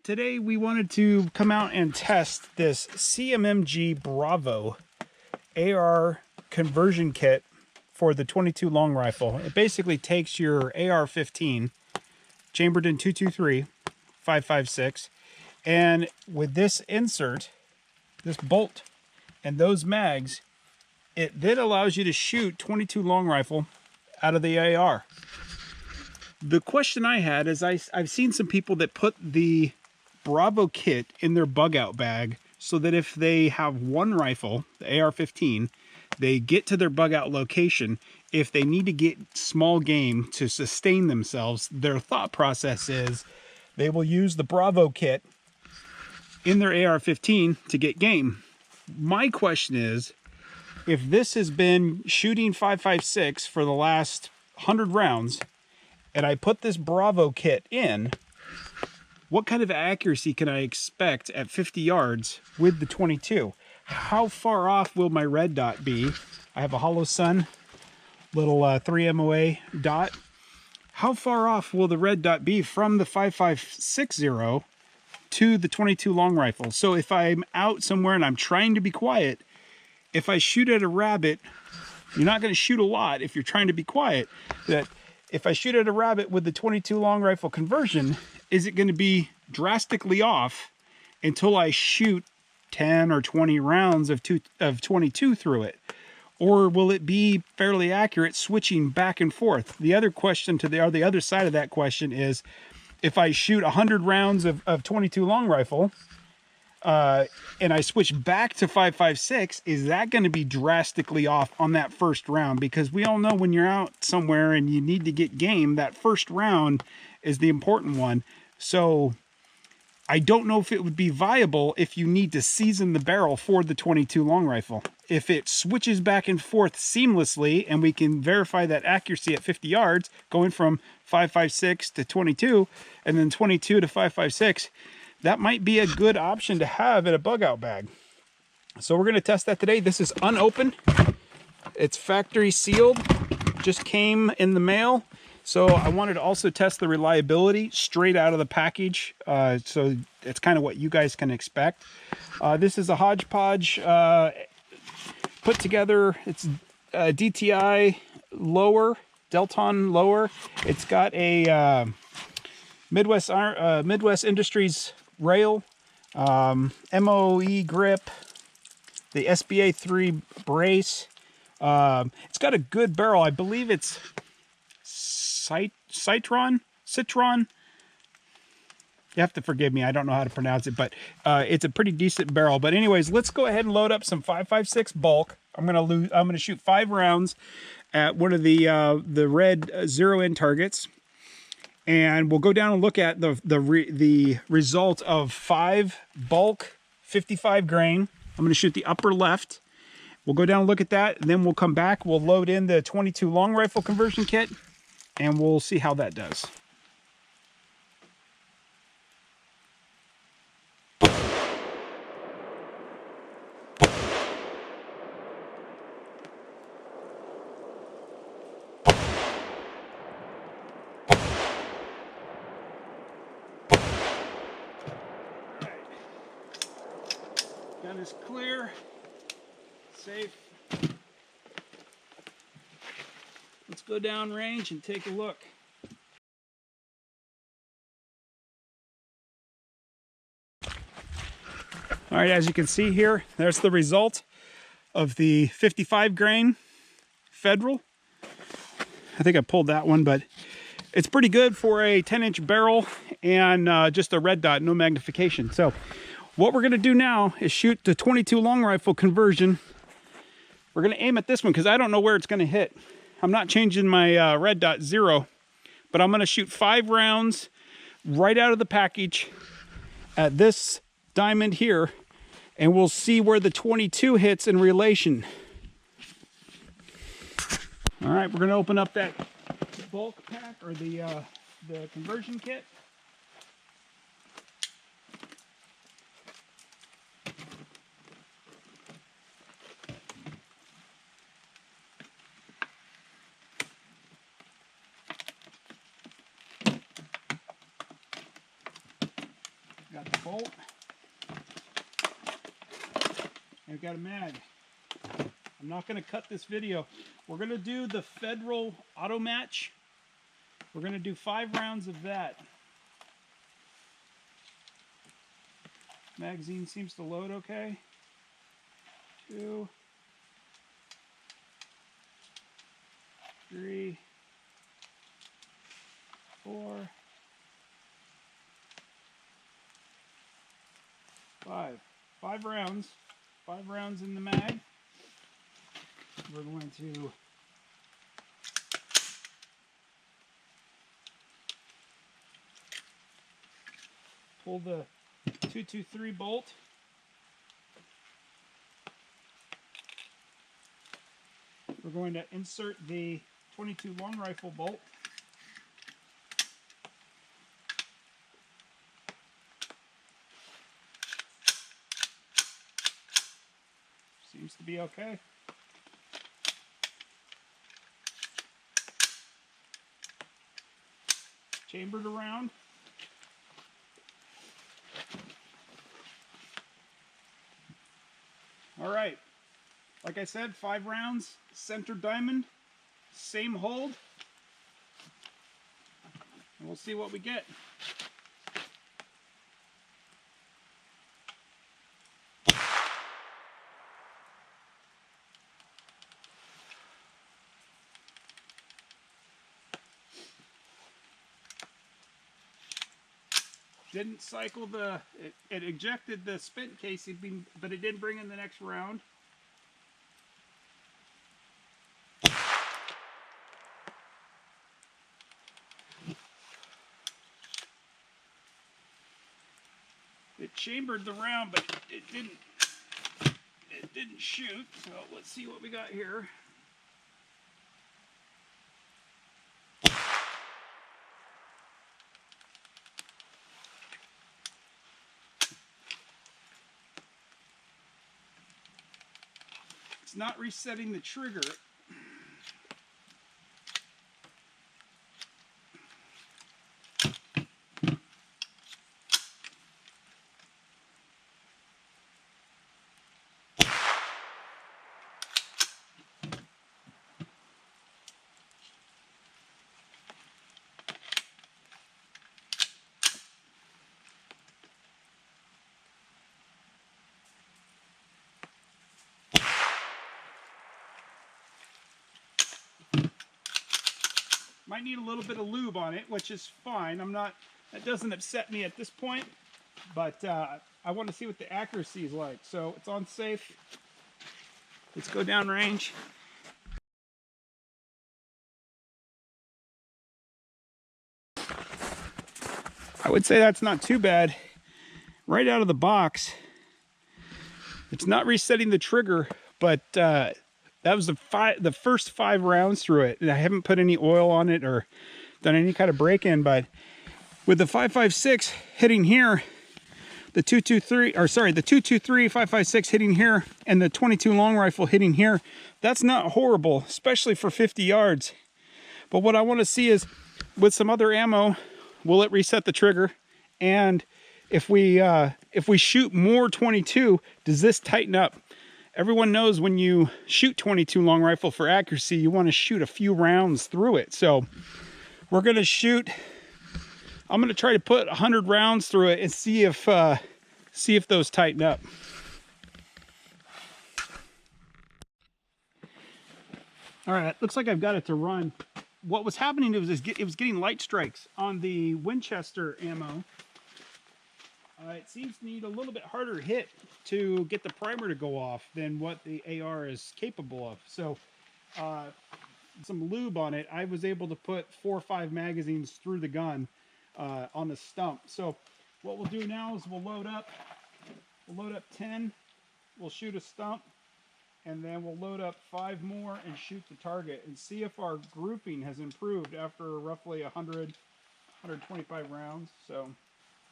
Today we wanted to come out and test this CMMG Bravo AR conversion kit for the 22 long rifle. It basically takes your AR-15 chambered in 223 5.56, and with this insert, this bolt, and those mags, it then allows you to shoot 22 long rifle out of the AR. The question I had is I've seen some people that put the Bravo kit in their Bugout bag so that if they have one rifle, the AR-15, they get to their Bugout location. If they need to get small game to sustain themselves, their thought process is they will use the Bravo kit in their AR-15 to get game. My question is, if this has been shooting 5.56 for the last 100 rounds, and I put this Bravo kit in, what kind of accuracy can I expect at 50 yards with the 22? How far off will my red dot be? I have a Hollow Sun little 3 MOA dot. How far off will the red dot be from the 5.56 to the 22 long rifle? So if I'm out somewhere and I'm trying to be quiet, if I shoot at a rabbit, you're not going to shoot a lot if you're trying to be quiet. That if I shoot at a rabbit with the 22 long rifle conversion, is it going to be drastically off until I shoot 10 or 20 rounds of 22 through it? Or will it be fairly accurate switching back and forth? The other question to the other side of that question is, if I shoot 100 rounds of 22 long rifle, and I switch back to 5.56, is that going to be drastically off on that first round? Because we all know when you're out somewhere and you need to get game, that first round is the important one. So I don't know if it would be viable if you need to season the barrel for the 22 long rifle. If it switches back and forth seamlessly and we can verify that accuracy at 50 yards, going from 5.56 to 22 and then 22 to 5.56, that might be a good option to have in a Bugout bag. So we're going to test that today. This is unopened. It's factory sealed. Just came in the mail. So I wanted to also test the reliability straight out of the package. So it's kind of what you guys can expect. This is a hodgepodge put together. It's a DTI lower, Delton lower. It's got a Midwest Industries rail, MOE grip, the SBA 3 brace. It's got a good barrel. I believe it's Citron. You have to forgive me, I don't know how to pronounce it, but it's a pretty decent barrel. But anyways, let's go ahead and load up some 5.56 bulk. I'm gonna shoot 5 rounds at one of the red zero-in targets. And we'll go down and look at the result of 5 bulk 55 grain. I'm going to shoot the upper left. We'll go down and look at that, and then we'll come back. We'll load in the 22 long rifle conversion kit, and we'll see how that does. Gun is clear, safe. Let's go down range and take a look. All right, as you can see here, there's the result of the 55 grain Federal. I think I pulled that one, but it's pretty good for a 10-inch barrel and just a red dot, no magnification. So what we're going to do now is shoot the 22 long rifle conversion. We're going to aim at this one because I don't know where it's going to hit. I'm not changing my red dot 0, but I'm going to shoot 5 rounds right out of the package at this diamond here, and we'll see where the 22 hits in relation. All right, we're going to open up that bulk pack, or the conversion kit. Got the bolt. I've got a mag. I'm not going to cut this video. We're going to do the Federal Auto Match. We're going to do 5 rounds of that. Magazine seems to load okay. 2, 3, 4, 5. 5 rounds. 5 rounds in the mag. We're going to pull the 223 bolt. We're going to insert the 22 long rifle bolt. Seems to be okay. Chambered around. All right, like I said, 5 rounds, center diamond, same hold, and we'll see what we get. Didn't cycle the, it ejected the spent casing, but it did bring in the next round. It chambered the round, but it didn't shoot. So let's see what we got here. It's not resetting the trigger. Might need a little bit of lube on it, which is fine. That doesn't upset me at this point, but I want to see what the accuracy is like. So it's on safe. Let's go down range. I would say that's not too bad. Right out of the box, it's not resetting the trigger, but that was the first 5 rounds through it, and I haven't put any oil on it or done any kind of break-in. But with the 5.56 hitting here, the 223 5.56 hitting here, and the 22 long rifle hitting here, that's not horrible, especially for 50 yards. But what I want to see is, with some other ammo, will it reset the trigger? And if we shoot more 22, does this tighten up? Everyone knows when you shoot 22 long rifle for accuracy, you want to shoot a few rounds through it. So we're going to shoot, I'm going to try to put 100 rounds through it and see if those tighten up. All right, looks like I've got it to run. What was happening was it was getting light strikes on the Winchester ammo. It seems to need a little bit harder hit to get the primer to go off than what the AR is capable of. So some lube on it, I was able to put 4 or 5 magazines through the gun on the stump. So what we'll do now is we'll load up 10, we'll shoot a stump, and then we'll load up 5 more and shoot the target and see if our grouping has improved after roughly 125 rounds. So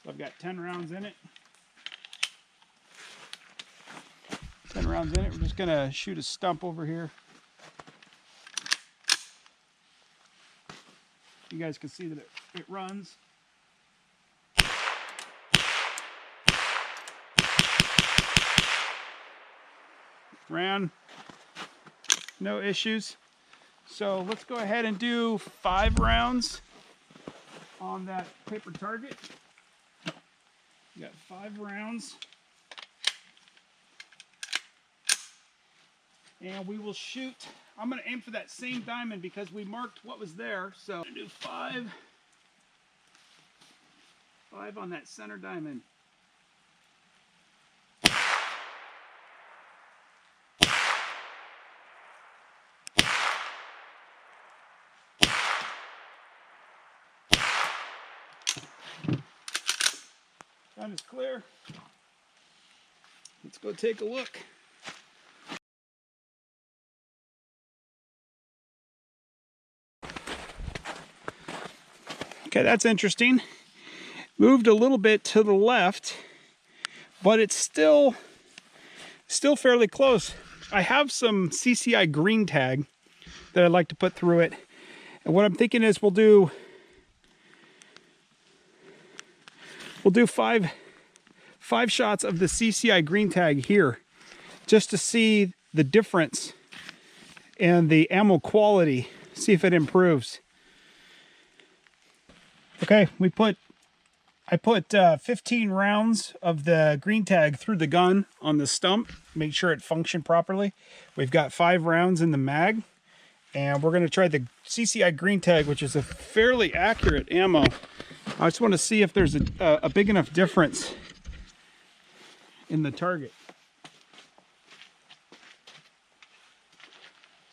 I've got 10 rounds in it. 10 rounds in it. We're just going to shoot a stump over here. You guys can see that it runs. ran, no issues. So let's go ahead and do 5 rounds on that paper target. We got 5 rounds. And we will shoot. I'm going to aim for that same diamond because we marked what was there. So I'm going to do 5 on that center diamond. Gun is clear. Let's go take a look. Okay, that's interesting. Moved a little bit to the left, but it's still fairly close. I have some CCI green tag that I'd like to put through it. And what I'm thinking is we'll do 5 shots of the CCI green tag here, just to see the difference in the ammo quality, see if it improves. Okay, I put 15 rounds of the green tag through the gun on the stump, make sure it functioned properly. We've got 5 rounds in the mag, and we're going to try the CCI green tag, which is a fairly accurate ammo. I just want to see if there's a big enough difference in the target.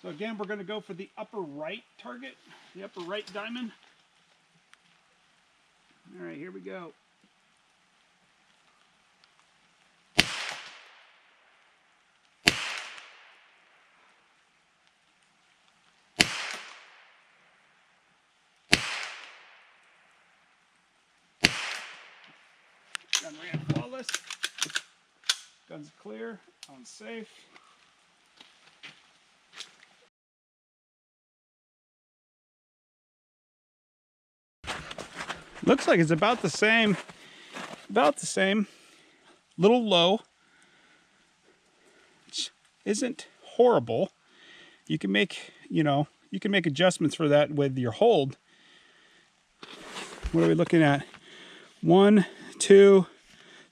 So again, we're going to go for the upper right target, the upper right diamond. All right, here we go. Gun ran flawless. Gun's clear, on safe. Looks like it's about the same. Little low, which isn't horrible. You can make, adjustments for that with your hold. What are we looking at? 1, 2,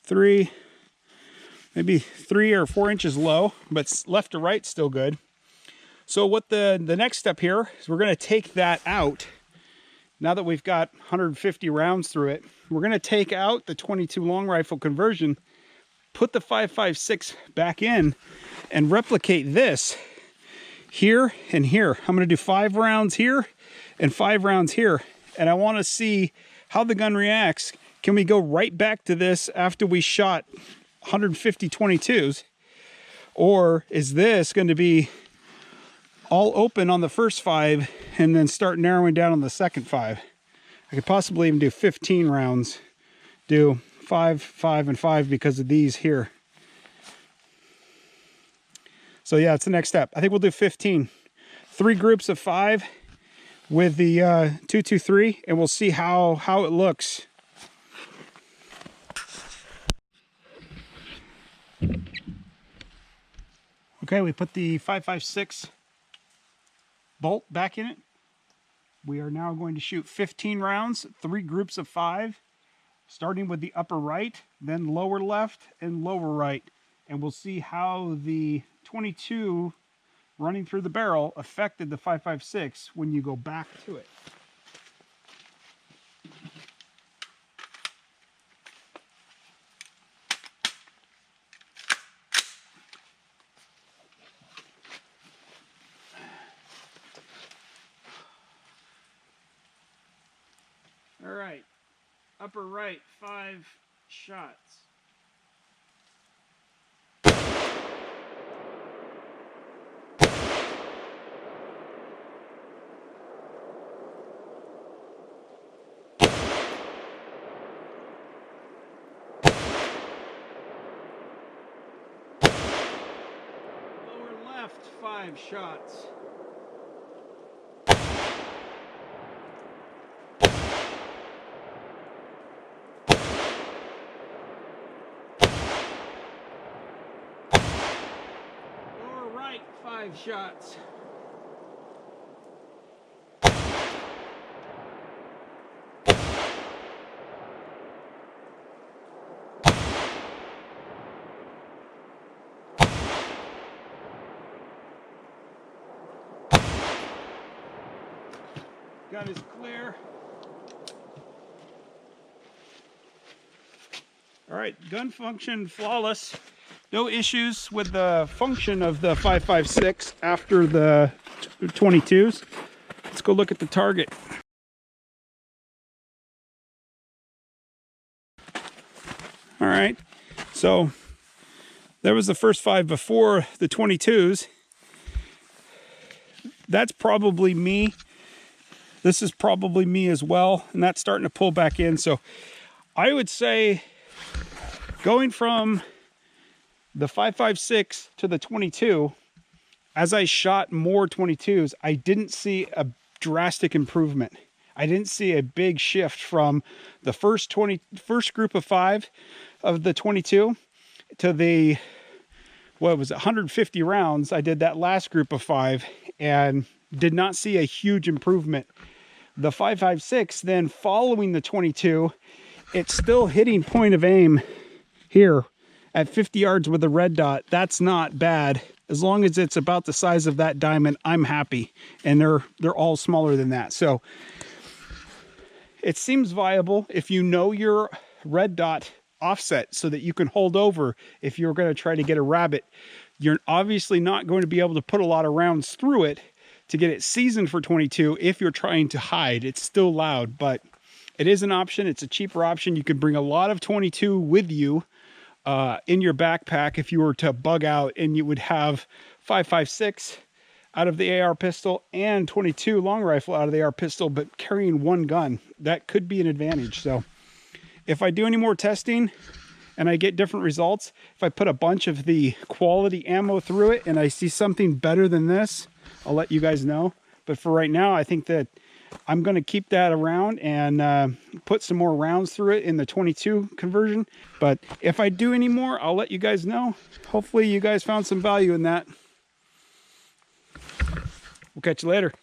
3, maybe 3 or 4 inches low, but left to right still good. So what the next step here is we're going to take that out. Now that we've got 150 rounds through it, we're going to take out the 22 long rifle conversion, put the 5.56 back in, and replicate this here and here. I'm going to do 5 rounds here and 5 rounds here, and I want to see how the gun reacts. Can we go right back to this after we shot 150 22s, or is this going to be all open on the first 5 and then start narrowing down on the second 5? I could possibly even do 15 rounds, do 5, 5, and 5 because of these here. So yeah, it's the next step. I think we'll do 15. 3 groups of 5 with the 223, and we'll see how it looks. Okay, we put the 5.56 bolt back in it. We are now going to shoot 15 rounds, 3 groups of 5, starting with the upper right, then lower left and lower right. And we'll see how the 22 running through the barrel affected the 5.56 when you go back to it. All right, upper right, 5 shots. Lower left, 5 shots. 5 shots. Gun is clear. All right, gun function flawless. No issues with the function of the 5.56 after the 22s. Let's go look at the target. All right, so there was the first 5 before the 22s. That's probably me. This is probably me as well, and that's starting to pull back in. So I would say going from the 5.56 to the 22, as I shot more 22s, I didn't see a drastic improvement. I didn't see a big shift from the first group of 5 of the 22 to the, what was it, 150 rounds. I did that last group of 5 and did not see a huge improvement. The 5.56, then following the 22, it's still hitting point of aim here at 50 yards with a red dot. That's not bad. As long as it's about the size of that diamond, I'm happy. And they're all smaller than that. So it seems viable if you know your red dot offset so that you can hold over if you're going to try to get a rabbit. You're obviously not going to be able to put a lot of rounds through it to get it seasoned for 22 if you're trying to hide. It's still loud, but it is an option. It's a cheaper option. You can bring a lot of 22 with you in your backpack if you were to bug out, and you would have 5.56 out of the AR pistol and 22 long rifle out of the AR pistol, but carrying one gun. That could be an advantage. So if I do any more testing and I get different results, if I put a bunch of the quality ammo through it and I see something better than this, I'll let you guys know. But for right now, I think that I'm going to keep that around and put some more rounds through it in the 22 conversion. But if I do any more, I'll let you guys know. Hopefully you guys found some value in that. We'll catch you later.